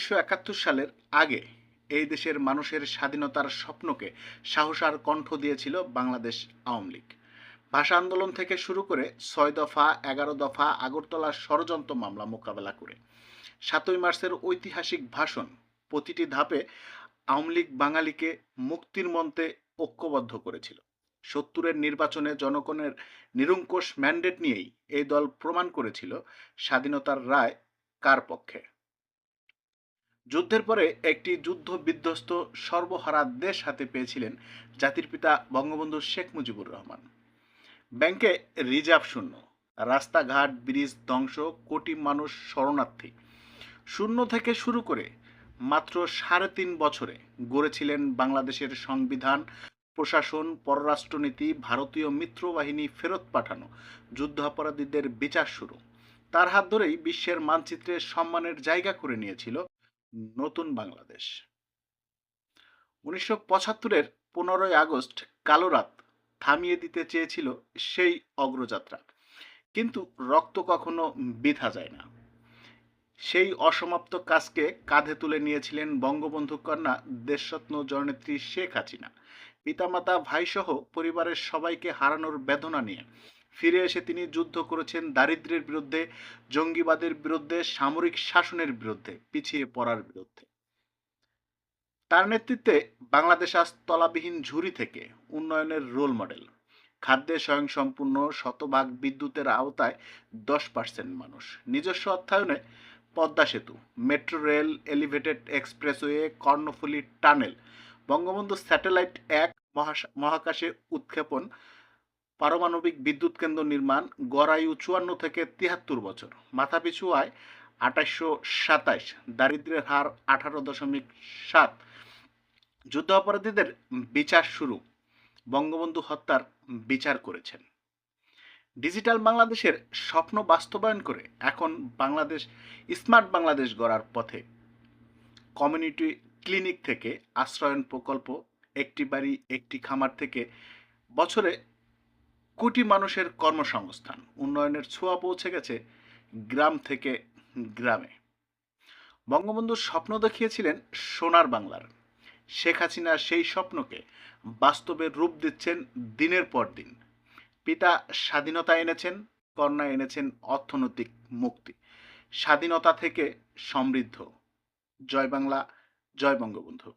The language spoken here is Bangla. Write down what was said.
১৯৭১ সালের আগে এই দেশের মানুষের স্বাধীনতার স্বপ্নকে সাহস আর কণ্ঠ দিয়েছিল বাংলাদেশ আওয়ামী লীগ। ভাষা আন্দোলন থেকে শুরু করে ৬ দফা, ১১ দফা, আগরতলার ষড়যন্ত্র মামলা মোকাবেলা করে ৭ই মার্চের ঐতিহাসিক ভাষণ, প্রতিটি ধাপে আওয়ামী লীগ বাঙালিকে মুক্তির মন্ত্রে ঐক্যবদ্ধ করেছিল। ৭০-এর নির্বাচনে জনগণের নিরঙ্কুশ ম্যান্ডেট নিয়েই এই দল প্রমাণ করেছিল স্বাধীনতার রায় কার পক্ষে। যুদ্ধের পরে একটি যুদ্ধ বিধ্বস্ত সর্বহারা দেশ হাতে পেয়েছিলেন জাতির পিতা বঙ্গবন্ধু শেখ মুজিবুর রহমান। ব্যাংকে রিজার্ভ শূন্য, রাস্তাঘাট ব্রিজ ধ্বংস, কোটি মানুষ শরণার্থী। শূন্য থেকে শুরু করে মাত্র ৩.৫ বছরে গড়েছিলেন বাংলাদেশের সংবিধান, প্রশাসন, পররাষ্ট্রনীতি, ভারতীয় মিত্রবাহিনী ফেরত পাঠানো, যুদ্ধাপরাধীদের বিচার শুরু। তার হাত ধরেই বিশ্বের মানচিত্রে সম্মানের জায়গা করে নিয়েছিল নতুন বাংলাদেশ। ১৯৭৫-এর ১৫ই আগস্ট কালো রাত থামিয়ে দিতে চেয়েছিল সেই অগ্রযাত্রা, কিন্তু রক্ত কখনো বৃথা যায় না। সেই অসমাপ্ত কাজকে কাঁধে তুলে নিয়েছিলেন বঙ্গবন্ধু কন্যা দেশরত্ন জননেত্রী শেখ হাসিনা। পিতামাতা ভাইসহ পরিবারের সবাইকে হারানোর বেদনা নিয়ে ফিরে এসে তিনি যুদ্ধ করেছেন দারিদ্র্যের বিরুদ্ধে, জঙ্গিবাদের বিরুদ্ধে, সামরিক শাসনের বিরুদ্ধে, পিছিয়ে পড়ার বিরুদ্ধে। তার নেতৃত্বে বাংলাদেশ আজ তলাবিহীন ঝুড়ি থেকে উন্নয়নের রোল মডেল। খাদ্যে স্বয়ংসম্পূর্ণ, শতভাগ বিদ্যুতের আওতায় ১০% মানুষ, নিজস্ব অর্থায়নে পদ্মা সেতু, metro rail, elevated expressway, Karnaphuli tunnel, Bangabandhu satellite ১ মহাকাশে উৎক্ষেপণ, পারমাণবিক বিদ্যুৎ কেন্দ্র নির্মাণ, গড় আয়ু ৫৪ থেকে ৭৩ বছর, মাথাপিছু আয় ২৮২৭, দারিদ্র্যের হার ১৮.৭, যুদ্ধ অপরাধীদের বিচার শুরু, বঙ্গবন্ধু হত্যার বিচার করেছেন। ডিজিটাল বাংলাদেশের স্বপ্ন বাস্তবায়ন করে এখন বাংলাদেশ স্মার্ট বাংলাদেশ গড়ার পথে। কমিউনিটি ক্লিনিক থেকে আশ্রয়ন প্রকল্প, একটি বাড়ি একটি খামার থেকে বছরে কোটি মানুষের কর্মসংস্থান, উন্নয়নের ছোঁয়া পৌঁছে গেছে গ্রাম থেকে গ্রামে। বঙ্গবন্ধুর স্বপ্ন দেখিয়েছিলেন সোনার বাংলার। শেখ হাসিনা সেই স্বপ্নকে বাস্তবে রূপ দিচ্ছেন দিনের পর দিন। পিতা স্বাধীনতা এনেছেন, কন্যা এনেছেন অর্থনৈতিক মুক্তি। স্বাধীনতা থেকে সমৃদ্ধ। জয় বাংলা, জয় বঙ্গবন্ধু।